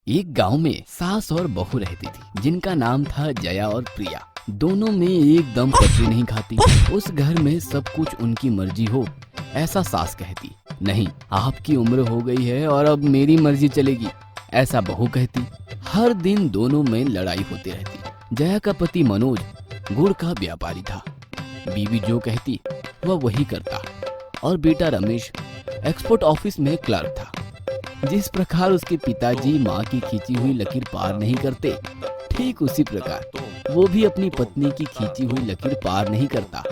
एक गांव में सास और बहू रहती थी जिनका नाम था जया और प्रिया। दोनों में एकदम पटरी नहीं खाती। उस घर में सब कुछ उनकी मर्जी हो ऐसा सास कहती, नहीं आपकी उम्र हो गई है और अब मेरी मर्जी चलेगी ऐसा बहू कहती। हर दिन दोनों में लड़ाई होती रहती। जया का पति मनोज गुड़ का व्यापारी था, बीवी जो कहती वह वही करता और बेटा रमेश एक्सपोर्ट ऑफिस में क्लर्क था। जिस प्रकार उसके पिताजी माँ की खींची हुई लकीर पार नहीं करते, ठीक उसी प्रकार वो भी अपनी पत्नी की खींची हुई लकीर पार नहीं करता।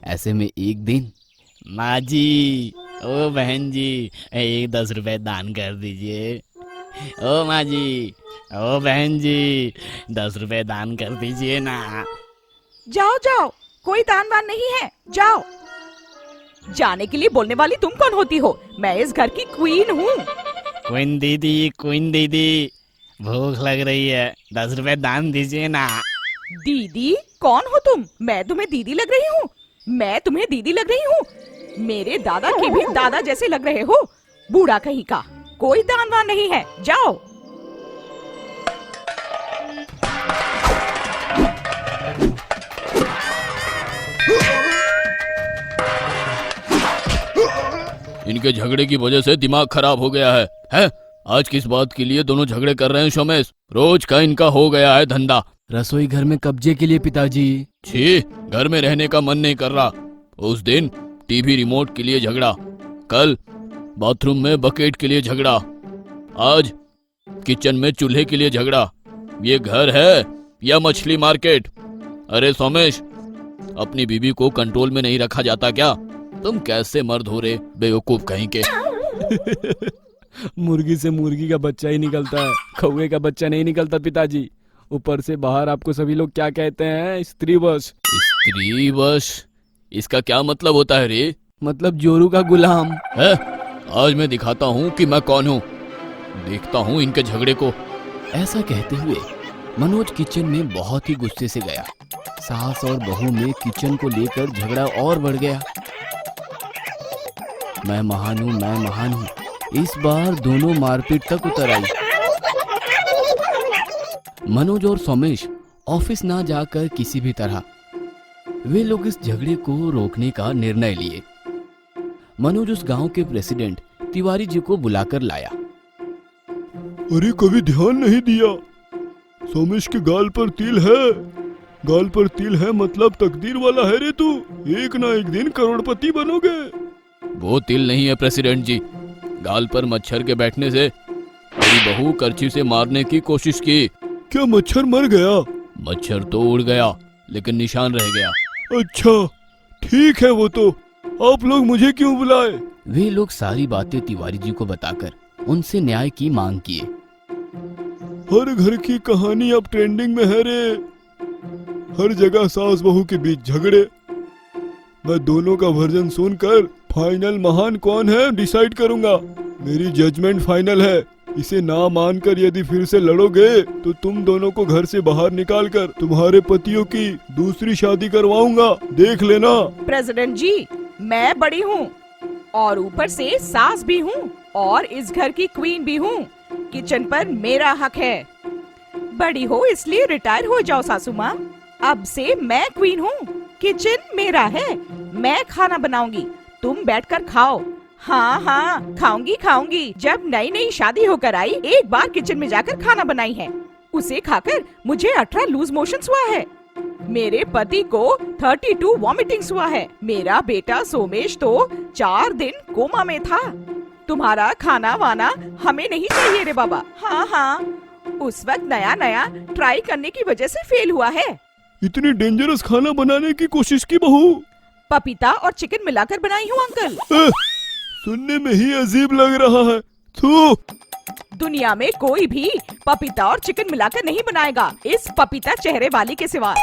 ऐसे में एक दिन, माँ जी, ओ बहन जी, एक 10 रुपए दान कर दीजिए। ओ माँ जी, ओ बहन जी, 10 रुपए दान कर दीजिए ना। जाओ जाओ, कोई दान वान नहीं है, जाओ। जाने के लिए बोलने वाली तुम कौन होती हो? मैं इस घर की क्वीन हूँ। क्वीन दीदी, भूख लग रही है, 10 रुपए दान दीजिए ना। दीदी? कौन हो तुम? मैं तुम्हें दीदी लग रही हूँ? मैं तुम्हें दीदी लग रही हूँ? मेरे दादा के भी दादा जैसे लग रहे हो, बूढ़ा कहीं का। कोई दान वान नहीं है, जाओ। इनके झगड़े की वजह से दिमाग खराब हो गया है? आज किस बात के लिए दोनों झगड़े कर रहे हैं सोमेश? रोज का इनका हो गया है धंधा। रसोई घर में कब्जे के लिए पिताजी। छी, घर में रहने का मन नहीं कर रहा। उस दिन टीवी रिमोट के लिए झगड़ा, कल बाथरूम में बकेट के लिए झगड़ा, आज किचन में चूल्हे के लिए झगड़ा। ये घर है या मछली मार्केट? अरे सोमेश, अपनी बीवी को कंट्रोल में नहीं रखा जाता क्या? तुम कैसे मर्द हो रे बेवकूफ कहीं के। मुर्गी से मुर्गी का बच्चा ही निकलता है, कौवे का बच्चा नहीं निकलता पिताजी। ऊपर से बाहर आपको सभी लोग क्या कहते हैं? स्त्रीवश। स्त्रीवश? इसका क्या मतलब होता है रे? मतलब जोरू का गुलाम है। आज मैं दिखाता हूँ कि मैं कौन हूँ, देखता हूँ इनके झगड़े को। ऐसा कहते हुए मनोज किचन में बहुत ही गुस्से से गया। सास और बहू में किचन को लेकर झगड़ा और बढ़ गया। मैं महान हूँ। इस बार दोनों मारपीट तक उतर आई। मनोज और सोमेश ऑफिस ना जाकर किसी भी तरह वे लोग इस झगड़े को रोकने का निर्णय लिए। मनोज उस गांव के प्रेसिडेंट तिवारी जी को बुलाकर लाया। अरे कभी ध्यान नहीं दिया, सोमेश के गाल पर तिल है। गाल पर तिल है मतलब तकदीर वाला है रे तू। एक ना एक दिन करोड़पति बनोगे। वो तिल नहीं है प्रेसिडेंट जी, गाल पर मच्छर के बैठने से मेरी बहू करछी से मारने की कोशिश की। क्या मच्छर मर गया? मच्छर तो उड़ गया लेकिन निशान रह गया। अच्छा ठीक है, वो तो आप लोग मुझे क्यों बुलाए? वे लोग सारी बातें तिवारी जी को बताकर उनसे न्याय की मांग किए। हर घर की कहानी अब ट्रेंडिंग में है रे। हर जगह सास बहू के बीच झगड़े। मैं दोनों का वर्जन सुनकर फाइनल महान कौन है डिसाइड करूंगा। मेरी जजमेंट फाइनल है। इसे ना मानकर यदि फिर से लड़ोगे तो तुम दोनों को घर से बाहर निकालकर तुम्हारे पतियों की दूसरी शादी करवाऊंगा, देख लेना। प्रेसिडेंट जी, मैं बड़ी हूँ और ऊपर से सास भी हूँ और इस घर की क्वीन भी हूँ। किचन पर मेरा हक है। बड़ी हो इसलिए रिटायर हो जाओ सासू माँ। अब से मैं क्वीन हूँ, किचन मेरा है। मैं खाना बनाऊंगी, तुम बैठकर खाओ। हाँ, खाऊंगी। जब नई शादी होकर आई, एक बार किचन में जाकर खाना बनाई है। उसे खाकर मुझे 18 लूज मोशंस हुआ है। मेरे पति को 32 वॉमिटिंग्स हुआ है। मेरा बेटा सोमेश तो 4 दिन कोमा में था। तुम्हारा खाना वाना हमें नहीं चाहिए रे बाबा। हाँ, उस वक्त नया ट्राई करने की वजह से फेल हुआ है। इतनी डेंजरस खाना बनाने की कोशिश की बहू? पपीता और चिकन मिलाकर बनाई हूँ अंकल। सुनने में ही अजीब लग रहा है। थू। दुनिया में कोई भी पपीता और चिकन मिलाकर नहीं बनाएगा, इस पपीता चेहरे वाली के सिवा।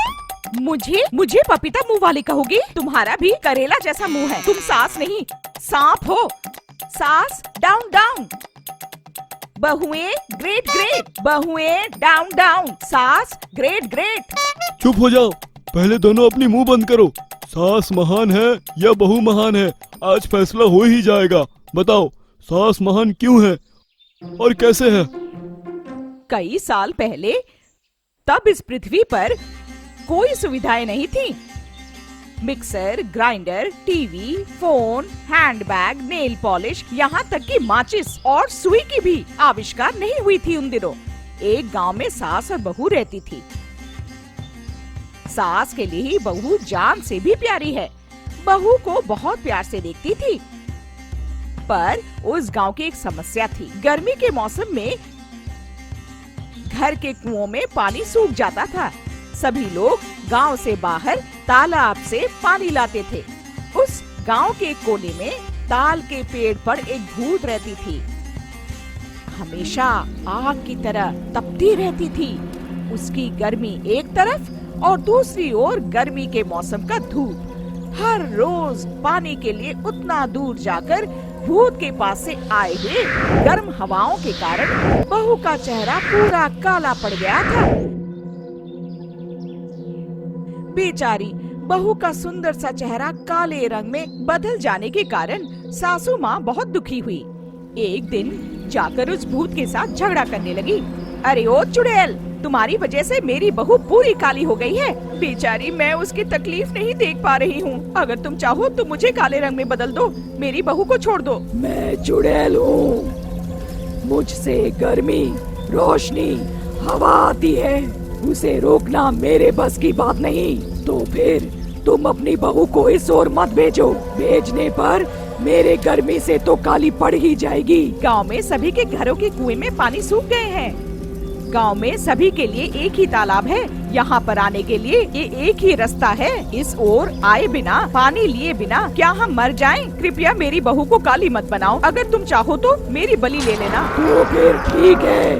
मुझे पपीता मुंह वाली कहोगी? तुम्हारा भी करेला जैसा मुंह है। तुम सास नहीं सांप हो। सास डाउन। बहुएं ग्रेट। बहुएं डाउन। सास ग्रेट। चुप हो जाओ, पहले दोनों अपनी मुंह बंद करो। सास महान है या बहू महान है, आज फैसला हो ही जाएगा। बताओ सास महान क्यों है और कैसे है? कई साल पहले तब इस पृथ्वी पर कोई सुविधाएं नहीं थी। Mixer, grinder, TV, phone, handbag, nail polish, यहाँ तक कि माचिस और सुई की भी आविष्कार नहीं हुई थी उन दिनों। एक गांव में सास और बहू रहती थी। सास के लिए ही बहू जान से भी प्यारी है। बहू को बहुत प्यार से देखती थी। पर उस गांव की एक समस्या थी। गर्मी के मौसम में घर के कुओं में पानी सूख जाता था। सभी लोग गांव से बाहर तालाब से पानी लाते थे। उस गांव के कोने में ताल के पेड़ पर एक भूत रहती थी। हमेशा आग की तरह तपती रहती थी। उसकी गर्मी एक तरफ और दूसरी ओर गर्मी के मौसम का धूप। हर रोज पानी के लिए उतना दूर जाकर भूत के पास से आए हुए गर्म हवाओं के कारण बहू का चेहरा पूरा काला पड़ गया था। बेचारी बहू का सुंदर सा चेहरा काले रंग में बदल जाने के कारण सासू माँ बहुत दुखी हुई। एक दिन जाकर उस भूत के साथ झगड़ा करने लगी। अरे ओ चुड़ैल, तुम्हारी वजह से मेरी बहू पूरी काली हो गई है। बेचारी, मैं उसकी तकलीफ नहीं देख पा रही हूँ। अगर तुम चाहो तो मुझे काले रंग में बदल दो, मेरी बहू को छोड़ दो। मैं चुड़ैल हूँ। मुझसे गर्मी, रोशनी, हवा आती है। उसे रोकना मेरे बस की बात नहीं। तो फिर तुम अपनी बहू को इस ओर मत भेजो। भेजने पर मेरे गर्मी से तो काली पड़ ही जाएगी। गांव में सभी के घरों के कुएं में पानी सूख गए हैं। गांव में सभी के लिए एक ही तालाब है। यहाँ पर आने के लिए ये एक ही रास्ता है। इस ओर आए बिना, पानी लिए बिना क्या हम मर जाएं? कृपया मेरी बहू को काली मत बनाओ। अगर तुम चाहो तो मेरी बलि ले लेना। तो फिर ठीक है।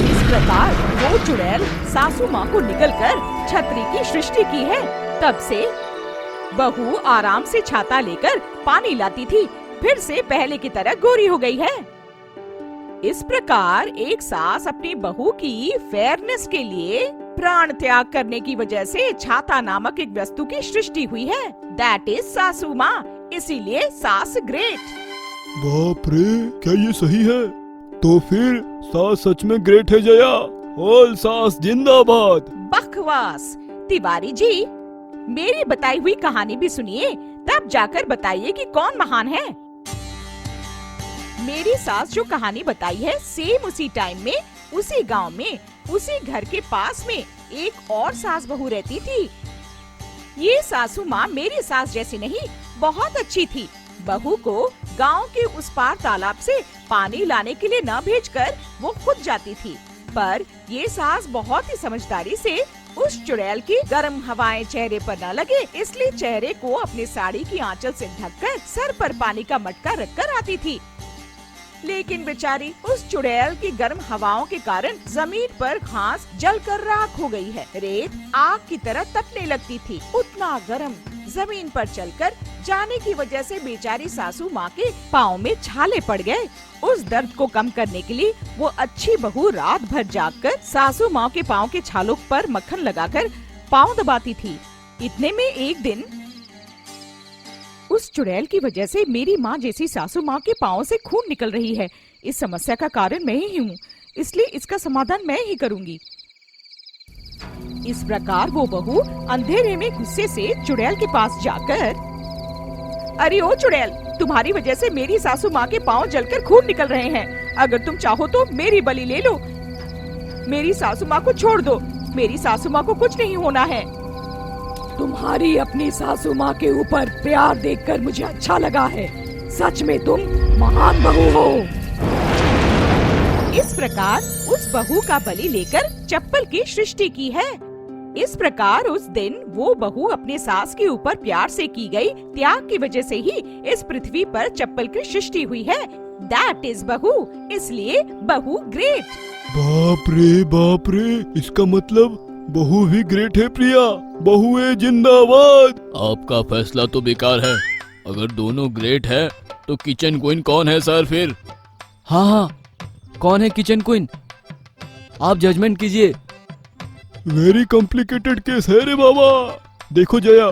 इस प्रकार वो चुड़ैल सासू माँ को निकलकर छतरी की सृष्टि की है। तब से बहू आराम से छाता लेकर पानी लाती थी। फिर से पहले की तरह गोरी हो गई है। इस प्रकार एक सास अपनी बहू की फेयरनेस के लिए प्राण त्याग करने की वजह से छाता नामक एक वस्तु की सृष्टि हुई है। दैट इज सासू माँ। इसीलिए सास ग्रेट। बाप रे, क्या ये सही है? तो फिर सास सच में ग्रेट है जया। ऑल सास जिंदाबाद। बकवास। तिवारी जी, मेरी बताई हुई कहानी भी सुनिए, तब जाकर बताइए कि कौन महान है। मेरी सास जो कहानी बताई है, सेम उसी टाइम में, उसी गांव में, उसी घर के पास में एक और सास बहू रहती थी। ये सासू माँ मेरी सास जैसी नहीं, बहुत अच्छी थी। बहू को गांव के उस पार तालाब से पानी लाने के लिए न भेजकर वो खुद जाती थी। पर ये सास बहुत ही समझदारी से उस चुड़ैल की गर्म हवाएं चेहरे पर न लगे, इसलिए चेहरे को अपनी साड़ी की आंचल से ढककर सर पर पानी का मटका रखकर आती थी। लेकिन बेचारी, उस चुड़ैल की गर्म हवाओं के कारण जमीन पर घास जलकर राख हो गई है। रेत आग की तरह तपने लगती थी। उतना गर्म जमीन पर चलकर जाने की वजह से बेचारी सासू माँ के पाँव में छाले पड़ गए। उस दर्द को कम करने के लिए वो अच्छी बहू रात भर जागकर सासू माँ के पाँव के छालों पर मक्खन लगाकर पाँव दबाती थी। इतने में एक दिन उस चुड़ैल की वजह से मेरी माँ जैसी सासू माँ के पाँव से खून निकल रही है। इस समस्या का कारण मैं ही हूँ, इसलिए इसका समाधान मैं ही करूँगी। इस प्रकार वो बहू अंधेरे में गुस्से से चुड़ैल के पास जाकर, अरे ओ चुड़ैल, तुम्हारी वजह से मेरी सासू माँ के पाँव जलकर खून निकल रहे हैं। अगर तुम चाहो तो मेरी बलि ले लो। मेरी सासू माँ को छोड़ दो। मेरी सासू माँ को कुछ नहीं होना है। तुम्हारी अपनी सासू माँ के ऊपर प्यार देखकर मुझे अच्छा लगा है। सच में तुम महान बहू हो। इस प्रकार उस बहू का बलि लेकर चप्पल की सृष्टि की है। इस प्रकार उस दिन वो बहू अपने सास के ऊपर प्यार से की गई त्याग की वजह से ही इस पृथ्वी पर चप्पल की सृष्टि हुई है। दैट इज बहू। इसलिए बहू ग्रेट। बाप रे, इसका मतलब बहू भी ग्रेट है। प्रिया, बहुए जिंदाबाद। आपका फैसला तो बेकार है। अगर दोनों ग्रेट है तो किचन क्वीन कौन है सर फिर? हाँ, कौन है किचन क्वीन? आप जजमेंट कीजिए। वेरी कॉम्प्लिकेटेड केस है रे बाबा। देखो जया,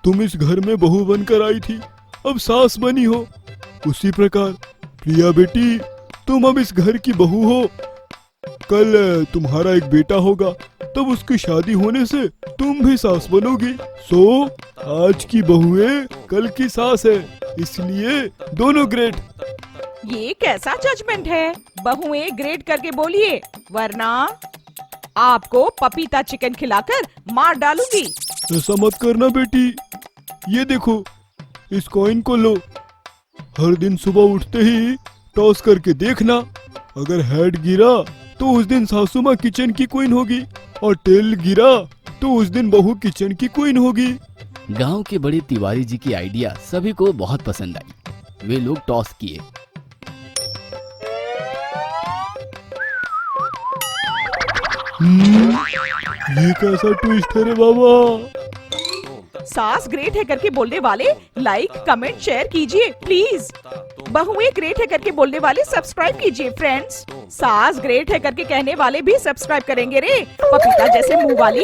तुम इस घर में बहू बनकर आई थी, अब सास बनी हो। उसी प्रकार प्रिया बेटी, तुम अब इस घर की बहू हो। कल तुम्हारा एक बेटा होगा, तब उसकी शादी होने से तुम भी सास बनोगी। सो आज की बहुएं कल की सास है, इसलिए दोनों ग्रेट। ये कैसा जजमेंट है? बहुएं ग्रेड करके बोलिए, वरना आपको पपीता चिकन खिलाकर मार डालूंगी। ऐसा मत करना बेटी। ये देखो, इस कॉइन को लो। हर दिन सुबह उठते ही टॉस करके देखना। अगर हेड गिरा तो उस दिन सासू माँ किचन की क्वीन होगी, और टेल गिरा तो उस दिन बहू किचन की क्वीन होगी। गांव के बड़े तिवारी जी की आइडिया सभी को बहुत पसंद आई। वे लोग टॉस किए। ये कैसा ट्विस्ट है रे बाबा। सास ग्रेट है करके बोलने वाले लाइक कमेंट शेयर कीजिए प्लीज। बहुएं ग्रेट है करके बोलने वाले सब्सक्राइब कीजिए फ्रेंड्स। सास ग्रेट है करके कहने वाले भी सब्सक्राइब करेंगे रे, पपीता जैसे मुंह वाली।